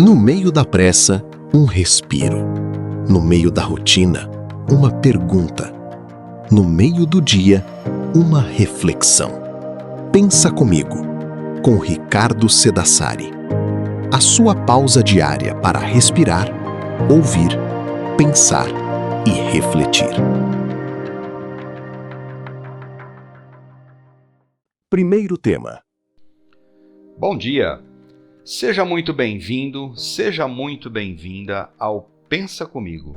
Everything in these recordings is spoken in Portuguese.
No meio da pressa, um respiro. No meio da rotina, uma pergunta. No meio do dia, uma reflexão. Pensa comigo, com Ricardo Sedassari. A sua pausa diária para respirar, ouvir, pensar e refletir. Primeiro tema. Bom dia! Seja muito bem-vindo, seja muito bem-vinda ao Pensa Comigo.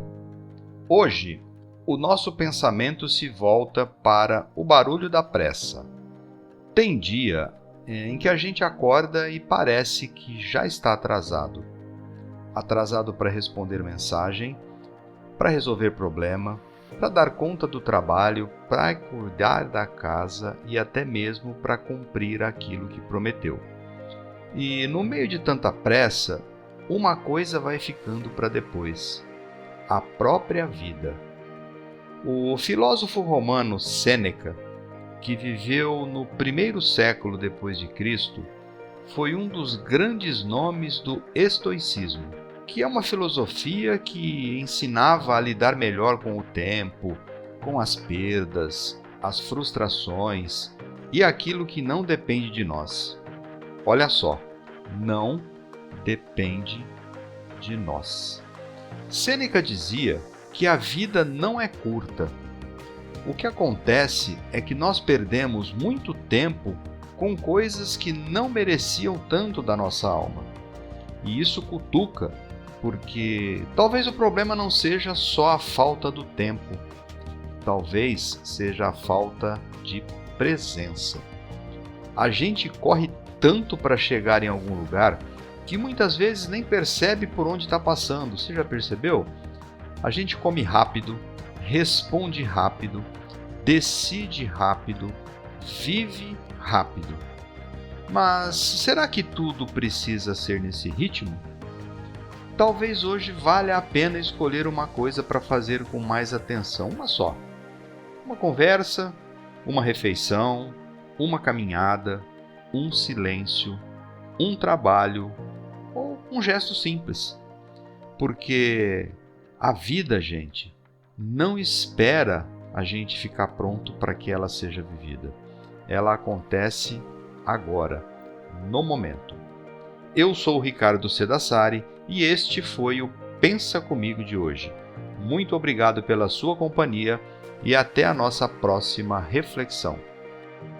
Hoje, o nosso pensamento se volta para o barulho da pressa. Tem dia em que a gente acorda e parece que já está atrasado. Atrasado para responder mensagem, para resolver problema, para dar conta do trabalho, para cuidar da casa e até mesmo para cumprir aquilo que prometeu. E no meio de tanta pressa, uma coisa vai ficando para depois: a própria vida. O filósofo romano Sêneca, que viveu no primeiro século depois de Cristo, foi um dos grandes nomes do estoicismo, que é uma filosofia que ensinava a lidar melhor com o tempo, com as perdas, as frustrações e aquilo que não depende de nós. Olha só, não depende de nós. Sêneca dizia que a vida não é curta. O que acontece é que nós perdemos muito tempo com coisas que não mereciam tanto da nossa alma. E isso cutuca, porque talvez o problema não seja só a falta do tempo, talvez seja a falta de presença. A gente corre tanto para chegar em algum lugar que muitas vezes nem percebe por onde está passando. Você já percebeu? A gente come rápido, responde rápido, decide rápido, vive rápido. Mas será que tudo precisa ser nesse ritmo? Talvez hoje valha a pena escolher uma coisa para fazer com mais atenção, uma só. Uma conversa, uma refeição, uma caminhada, um silêncio, um trabalho ou um gesto simples. Porque a vida, gente, não espera a gente ficar pronto para que ela seja vivida. Ela acontece agora, no momento. Eu sou o Ricardo Sedassari e este foi o Pensa Comigo de hoje. Muito obrigado pela sua companhia e até a nossa próxima reflexão.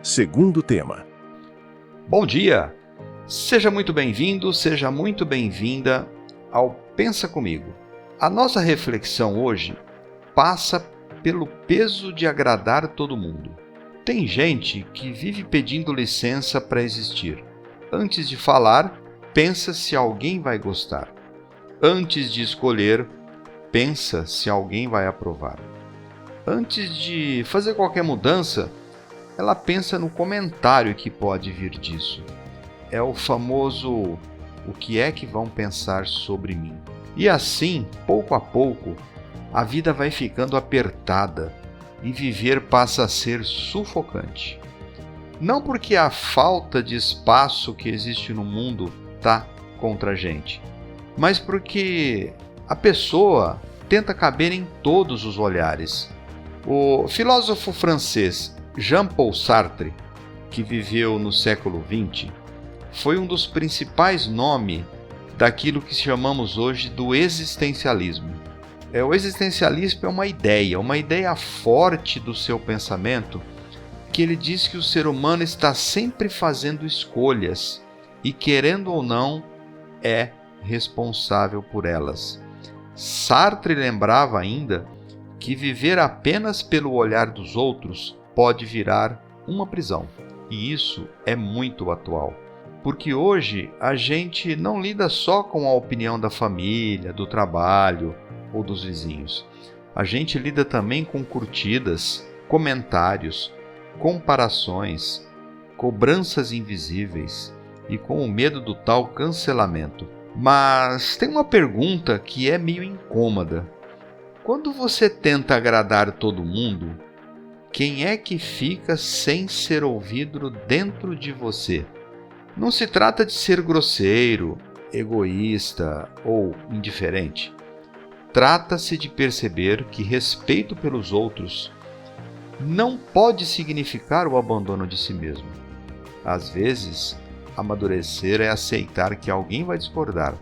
Segundo tema. Bom dia! Seja muito bem-vindo, seja muito bem-vinda ao Pensa Comigo. A nossa reflexão hoje passa pelo peso de agradar todo mundo. Tem gente que vive pedindo licença para existir. Antes de falar, pensa se alguém vai gostar. Antes de escolher, pensa se alguém vai aprovar. Antes de fazer qualquer mudança, ela pensa no comentário que pode vir disso. É o famoso "o que é que vão pensar sobre mim?". E assim, pouco a pouco, a vida vai ficando apertada e viver passa a ser sufocante. Não porque a falta de espaço que existe no mundo está contra a gente, mas porque a pessoa tenta caber em todos os olhares. O filósofo francês Jean-Paul Sartre, que viveu no século XX, foi um dos principais nomes daquilo que chamamos hoje do existencialismo. O existencialismo é uma ideia forte do seu pensamento, que ele diz que o ser humano está sempre fazendo escolhas e, querendo ou não, é responsável por elas. Sartre lembrava ainda que viver apenas pelo olhar dos outros pode virar uma prisão. E isso é muito atual, porque hoje a gente não lida só com a opinião da família, do trabalho ou dos vizinhos. A gente lida também com curtidas, comentários, comparações, cobranças invisíveis e com o medo do tal cancelamento. Mas tem uma pergunta que é meio incômoda. Quando você tenta agradar todo mundo, quem é que fica sem ser ouvido dentro de você? Não se trata de ser grosseiro, egoísta ou indiferente. Trata-se de perceber que respeito pelos outros não pode significar o abandono de si mesmo. Às vezes, amadurecer é aceitar que alguém vai discordar,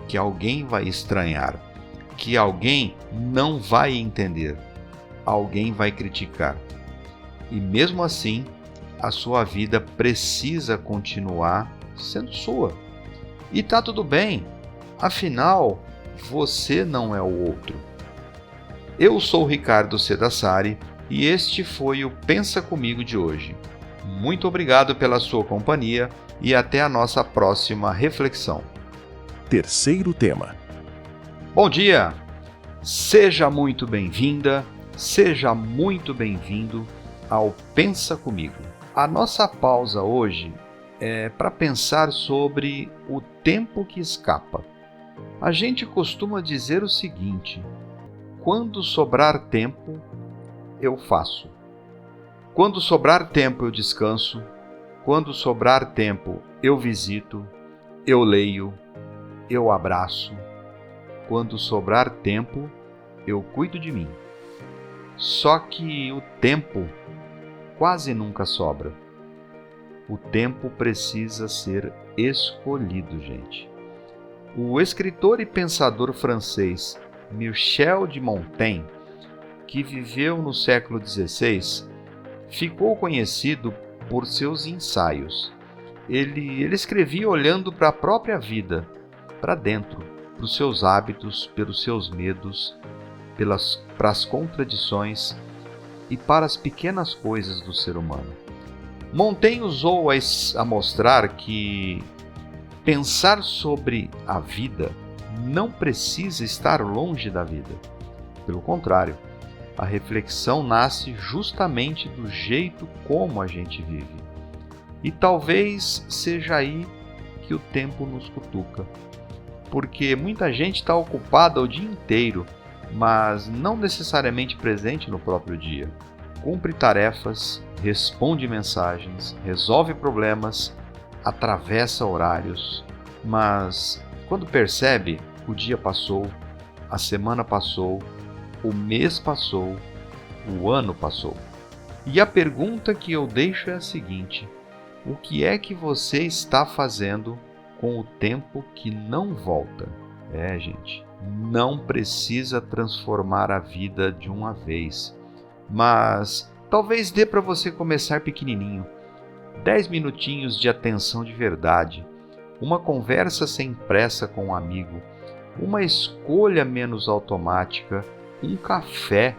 que alguém vai estranhar, que alguém não vai entender, alguém vai criticar. E mesmo assim, a sua vida precisa continuar sendo sua. E tá tudo bem, afinal, você não é o outro. Eu sou Ricardo Cedassari e este foi o Pensa Comigo de hoje. Muito obrigado pela sua companhia e até a nossa próxima reflexão. Terceiro tema. Bom dia! Seja muito bem-vinda, seja muito bem-vindo ao Pensa Comigo. A nossa pausa hoje é para pensar sobre o tempo que escapa. A gente costuma dizer o seguinte: quando sobrar tempo, eu faço. Quando sobrar tempo, eu descanso. Quando sobrar tempo, eu visito, eu leio, eu abraço. Quando sobrar tempo, eu cuido de mim. Só que o tempo quase nunca sobra. O tempo precisa ser escolhido, gente. O escritor e pensador francês Michel de Montaigne, que viveu no século XVI, ficou conhecido por seus ensaios. Ele escrevia olhando para a própria vida, para dentro, para os seus hábitos, pelos seus medos, para as contradições e para as pequenas coisas do ser humano. Montaigne usou a mostrar que pensar sobre a vida não precisa estar longe da vida. Pelo contrário, a reflexão nasce justamente do jeito como a gente vive. E talvez seja aí que o tempo nos cutuca. Porque muita gente está ocupada o dia inteiro, mas não necessariamente presente no próprio dia. Cumpre tarefas, responde mensagens, resolve problemas, atravessa horários, mas quando percebe, o dia passou, a semana passou, o mês passou, o ano passou. E a pergunta que eu deixo é a seguinte: o que é que você está fazendo com o tempo que não volta? Gente, não precisa transformar a vida de uma vez, mas talvez dê para você começar pequenininho. 10 minutinhos de atenção de verdade, uma conversa sem pressa com um amigo, uma escolha menos automática, um café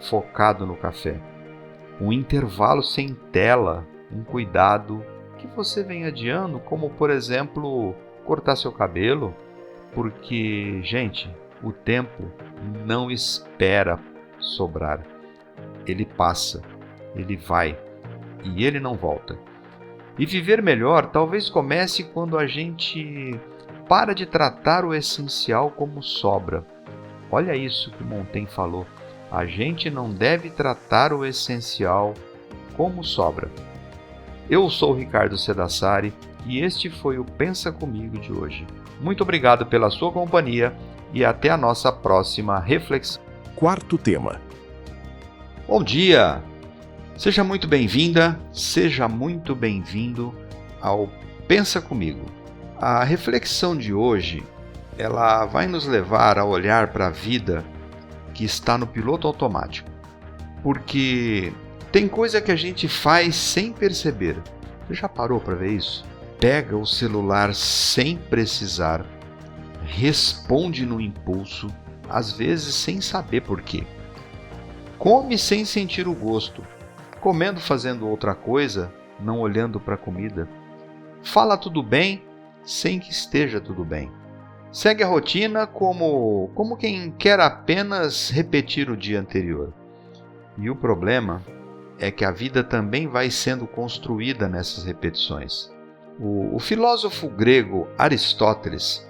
focado no café, um intervalo sem tela, um cuidado que você vem adiando, como por exemplo, cortar seu cabelo, porque, gente, o tempo não espera sobrar, ele passa, ele vai e ele não volta. E viver melhor talvez comece quando a gente para de tratar o essencial como sobra. Olha isso que Montaigne falou. A gente não deve tratar o essencial como sobra. Eu sou o Ricardo Cedassari e este foi o Pensa Comigo de hoje. Muito obrigado pela sua companhia e até a nossa próxima reflexão. Quarto tema. Bom dia! Seja muito bem-vinda, seja muito bem-vindo ao Pensa Comigo. A reflexão de hoje, ela vai nos levar a olhar para a vida que está no piloto automático. Porque tem coisa que a gente faz sem perceber. Você já parou para ver isso? Pega o celular sem precisar, responde no impulso, às vezes sem saber por quê. Come sem sentir o gosto, comendo fazendo outra coisa, não olhando para a comida. Fala tudo bem sem que esteja tudo bem. Segue a rotina como quem quer apenas repetir o dia anterior. E o problema é que a vida também vai sendo construída nessas repetições. O filósofo grego Aristóteles,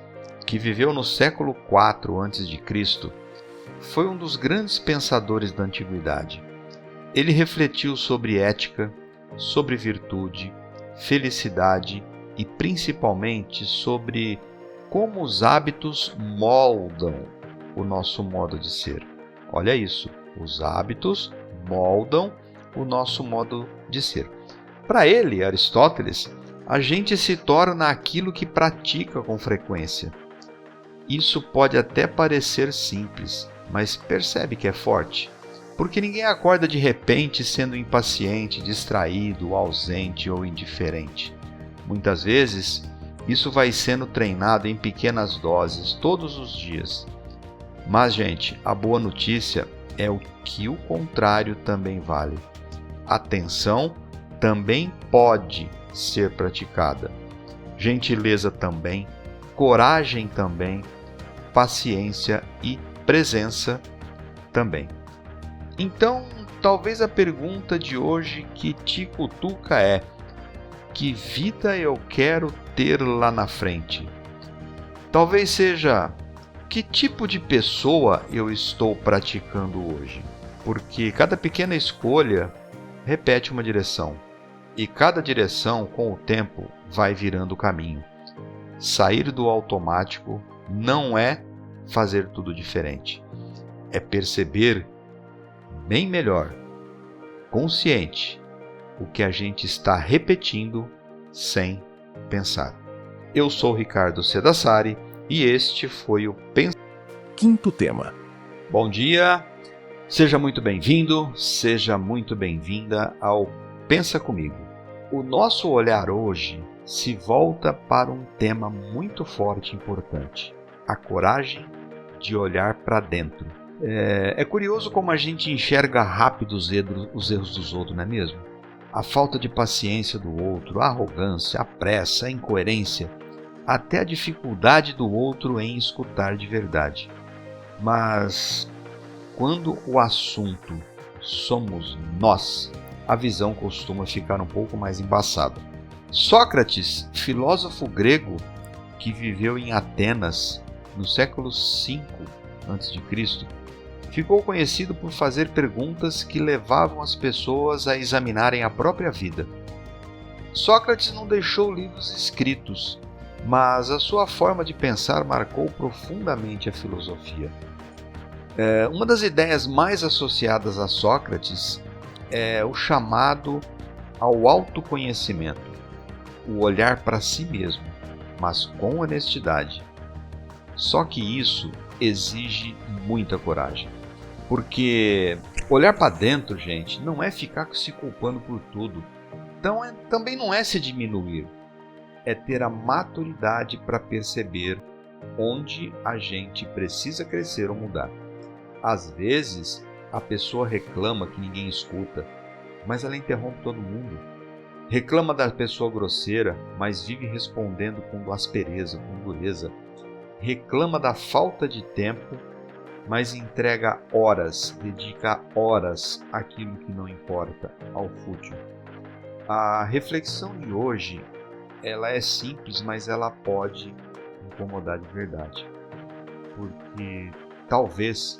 que viveu no século IV a.C., foi um dos grandes pensadores da antiguidade. Ele refletiu sobre ética, sobre virtude, felicidade e principalmente sobre como os hábitos moldam o nosso modo de ser. Olha isso, os hábitos moldam o nosso modo de ser. Para ele, Aristóteles, a gente se torna aquilo que pratica com frequência. Isso pode até parecer simples, mas percebe que é forte. Porque ninguém acorda de repente sendo impaciente, distraído, ausente ou indiferente. Muitas vezes, isso vai sendo treinado em pequenas doses todos os dias. Mas, gente, a boa notícia é que o contrário também vale. Atenção também pode ser praticada. Gentileza também, coragem também, paciência e presença também. Então, talvez a pergunta de hoje que te cutuca é: que vida eu quero ter lá na frente? Talvez seja: que tipo de pessoa eu estou praticando hoje? Porque cada pequena escolha repete uma direção. E cada direção, com o tempo, vai virando o caminho. Sair do automático não é fazer tudo diferente. É perceber bem melhor, consciente, o que a gente está repetindo sem pensar. Eu sou Ricardo Cedassari e este foi o Quinto tema. Bom dia, seja muito bem-vindo, seja muito bem-vinda ao Pensa Comigo. O nosso olhar hoje se volta para um tema muito forte e importante: a coragem de olhar para dentro. É curioso como a gente enxerga rápido os erros dos outros, não é mesmo? A falta de paciência do outro, a arrogância, a pressa, a incoerência, até a dificuldade do outro em escutar de verdade. Mas quando o assunto somos nós, a visão costuma ficar um pouco mais embaçada. Sócrates, filósofo grego que viveu em Atenas no século V a.C., ficou conhecido por fazer perguntas que levavam as pessoas a examinarem a própria vida. Sócrates não deixou livros escritos, mas a sua forma de pensar marcou profundamente a filosofia. Uma das ideias mais associadas a Sócrates é o chamado ao autoconhecimento, o olhar para si mesmo, mas com honestidade. Só que isso exige muita coragem, porque olhar para dentro, gente, não é ficar se culpando por tudo. Então também não é se diminuir, é ter a maturidade para perceber onde a gente precisa crescer ou mudar. Às vezes, a pessoa reclama que ninguém escuta, mas ela interrompe todo mundo. Reclama da pessoa grosseira, mas vive respondendo com aspereza, com dureza. Reclama da falta de tempo, mas entrega horas, dedica horas àquilo que não importa, ao fútil. A reflexão de hoje, ela é simples, mas ela pode incomodar de verdade. Porque talvez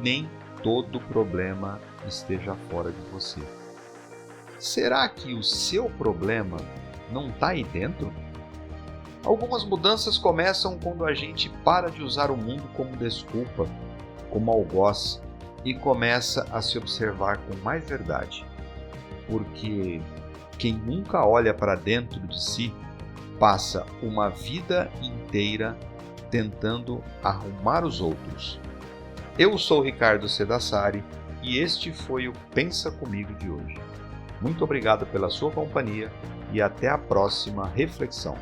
nem todo problema esteja fora de você. Será que o seu problema não está aí dentro? Algumas mudanças começam quando a gente para de usar o mundo como desculpa, como algoz, e começa a se observar com mais verdade. Porque quem nunca olha para dentro de si passa uma vida inteira tentando arrumar os outros. Eu sou Ricardo Cedassari e este foi o Pensa Comigo de hoje. Muito obrigado pela sua companhia e até a próxima reflexão.